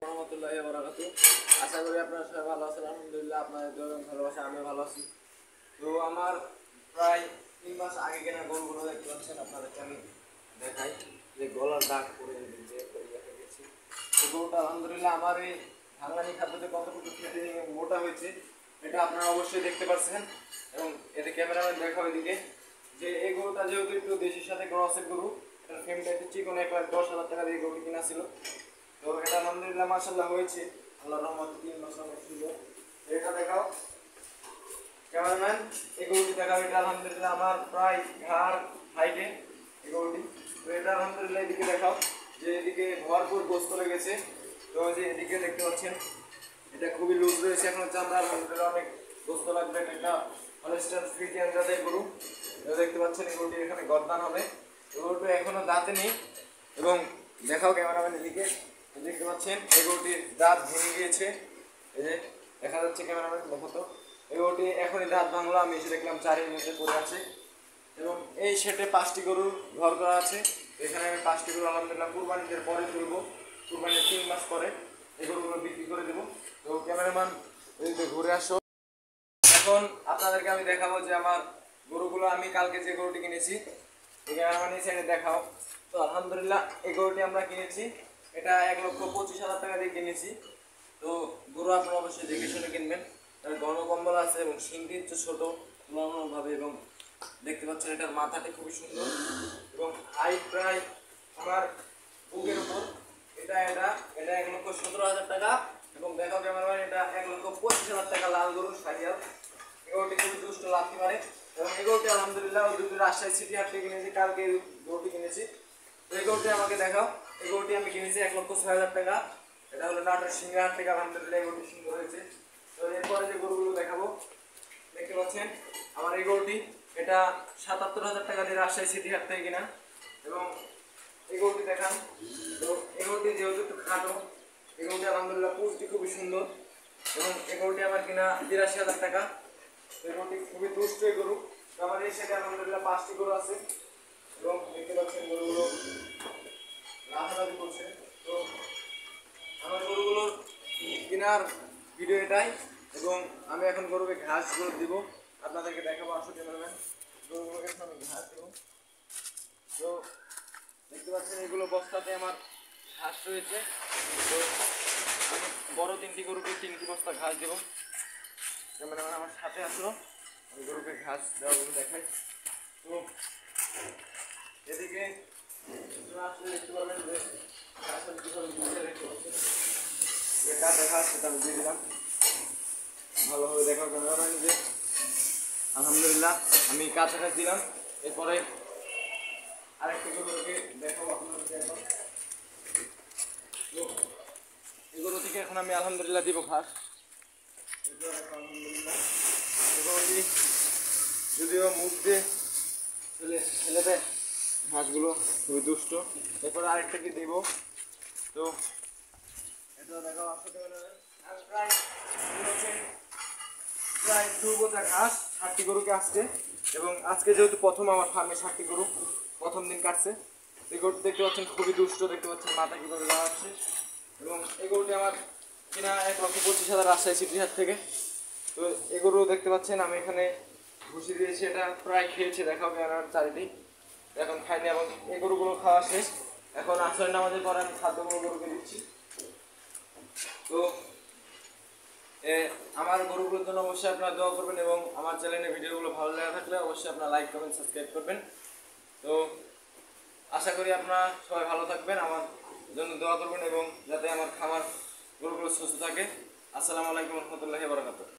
রহমতুল্লাহি ওয়া বারাকাতুহু। আশা করি আপনারা সবাই ভালো আছেন। আলহামদুলিল্লাহ আপনাদের দোয়া ভালোবাসা আমিও ভালো আছি। তো আমার প্রায় 3 মাস আগে কেনা গরুগুলো দেখতে পাচ্ছেন, আপনাদেরকে আমি দেখাই যে গলার দাগ পড়ে যে দেখা গেছে। তো গরুটা আলহামদুলিল্লাহ আমার এই ভাঙানি খাদ্যতে কতটুকু খেতে মোটা হয়েছে এটা আপনারা অবশ্যই দেখতে পাচ্ছেন। এবং এতে ক্যামেরাম্যান দেখাও এদিকে যে এই গরুটা যেহেতু একটু দেশের সাথে ক্রসের গরু, এটার ফ্রেমটা একটু চিকন, 1,10,000 টাকা দিয়ে গরুটি কিনা ছিল। তো এটা আলহামদুলিল্লাহ মাশাআল্লাহ হয়েছে, আল্লাহর রহমতে 3 মাস ছিল। এটা দেখাও ক্যামেরাম্যান, এই গরুটি দেখাও। এটা আলহামদুলিল্লাহ আমার প্রায় ঘাড় হাইটে এই গরুটি। তো এটা আলহামদুলিল্লাহ এদিকে দেখাও যে এদিকে ভরপুর গোস্ত লেগেছে। তো যে এদিকে দেখতে পাচ্ছেন এটা খুবই লুজ রয়েছে, এখন চামড়া আলহামদুলিল্লাহ অনেক গোস্ত লাগবে। এটা হলস্টাইন ফ্রিজিয়ান জাতের গরু। দেখতে পাচ্ছেন এই গরুটি এখানে গর্দান হবে। গরুটি এখনো দাঁতে নেই। এবং দেখাও ক্যামেরাম্যান এদিকে দেখতে পাচ্ছেন এই গরুটির দাঁত ভেঙে গিয়েছে। এই যে দেখা যাচ্ছে ক্যামেরাম্যান, দেখো তো এই গরুটি এখনই দাঁত ভাঙলো, আমি এসে দেখলাম 4-এর মধ্যে পড়ে আছে। এবং এই সেটে 5টি গরুর ঘর করা আছে। এখানে আমি 5টি গরু আলহামদুলিল্লাহ কুরবানির পরে তুলবো, কুরবানির 3 মাস পরে এই গরুগুলো বিক্রি করে দেবো। তো ক্যামেরাম্যান এদিকে ঘুরে আসো। এখন আপনাদেরকে আমি দেখাবো যে আমার গরুগুলো আমি কালকে যে গরুটি কিনেছি, এই ক্যামেরাম্যান এই সাইডে দেখাও। তো আলহামদুলিল্লাহ এই গরুটি আমরা কিনেছি, এটা 1,25,000 টাকা দিয়ে কিনেছি। তো গরু আপনারা অবশ্যই দেখে শুনে কিনবেন। এর গণকম্বল আছে এবং শিংটি হচ্ছে ছোটো তুলনামূলকভাবে। এবং দেখতে পাচ্ছেন এটার মাথাটি খুবই সুন্দর এবং হাইট প্রায় আমার বুকের উপর। এটা এটা এটা 1,17,000 টাকা। এবং দেখো ক্যামেরাম্যান এটা 1,25,000 টাকা লাল গরু সাইয়াল। এগোটি খুবই দুষ্ট লাফি মারে। এবং এগোটি আলহামদুলিল্লাহ ওই দুটো রাজশাহী সিটি হাট থেকে কিনেছি, কালকে গরুটি কিনেছি। তো এই গরুটি আমাকে দেখাও। এই গরুটি আমি কিনেছি 1,06,000 টাকা। এটা হলো নাটোর সিংহ হাট থেকে। আলহামদুলিল্লাহ এই গরুটি সুন্দর হয়েছে। তো এরপরে যে গরুগুলো দেখাবো দেখতে পাচ্ছেন আমার এই গরুটি, এটা 77,000 টাকা দিয়ে রাজশাহী সিটি হাট থেকে কিনা। এবং এই গরুটি দেখান। তো এই গরুটি যেহেতু একটু খাটো, এই গরুটি আলহামদুলিল্লাহ পুষ্টি খুবই সুন্দর। এবং এই গরুটি আমার কিনা 83,000 টাকা। এই গরুটি খুবই দুষ্ট এই গরু। তো আমার এই সাইডে আলহামদুলিল্লাহ 5টি গরু আছে। এবং দেখতে পাচ্ছেন গরুগুলো লাফালাফি করছে। তো আমার গরুগুলোর কেনার ভিডিও এটাই। এবং আমি এখন গরুকে ঘাসগুলো দিব, আপনাদেরকে দেখাবো। আসো ক্যামেরাম্যান, গরুগুলোকে আমি ঘাস দেবো। তো দেখতে পাচ্ছেন এগুলো বস্তাতে আমার ঘাস রয়েছে। তো আমি বড় 3টি গরুকে 3টি বস্তা ঘাস দেবো। ক্যামেরাম্যান আমার সাথে আসলো, আমি গরুকে ঘাস দেওয়াগুলো দেখাই। তো এদিকে আসলে দেখতে পাবেন যে ঘাসের কীভাবে কাটা ঘাস সেটা আমি দিয়ে দিলাম। ভালোভাবে দেখাও ক্যামেরাম্যান যে আলহামদুলিল্লাহ আমি কাঁচা ঘাস দিলাম। এরপরে আরেকটি গরুকে দেখাবো আপনাদেরকে। এখন এগুলো থেকে এখন আমি আলহামদুলিল্লাহ দিব ঘাস। আলহামদুলিল্লাহ গরুটি যদিও মুখ দিয়ে ফেলে দেয় ঘাসগুলো, খুবই দুষ্ট। এরপরে আরেকটাকে দেবো। তো এটা দেখাও আসতে প্রায় 2 বোঝা ঘাস 60টি গরুকে আসছে। এবং আজকে যেহেতু প্রথম আমার ফার্মে 60টি গরু প্রথম দিন কাটছে, এই গরুটি দেখতে পাচ্ছেন খুবই দুষ্ট। দেখতে পাচ্ছেন মাথা কীভাবে লাগাচ্ছে। এবং এই গরুটি আমার কিনা 1,25,000 রাজশাহী সিটি হাট থেকে। তো এই গরু দেখতে পাচ্ছেন আমি এখানে ভুসি দিয়েছি, এটা প্রায় খেয়েছে। দেখাও কেনার চারিটি এখন খাইনি। এবং এই গরুগুলো খাওয়া শেষ, এখন আসরের নামাজের পরে আমি খাদ্যগুলো গরুকে দিচ্ছি। তো আমার গরুগুলোর জন্য অবশ্যই আপনারা দোয়া করবেন। এবং আমার চ্যানেলের ভিডিওগুলো ভালো লাগা থাকলে অবশ্যই আপনারা লাইক কমেন্ট সাবস্ক্রাইব করবেন। তো আশা করি আপনারা সবাই ভালো থাকবেন, আমার জন্য দোয়া করবেন এবং যাতে আমার খামার গরুগুলো সুস্থ থাকে। আসসালামু আলাইকুম রহমতুল্লাহি ওয়া বারাকাতুহু।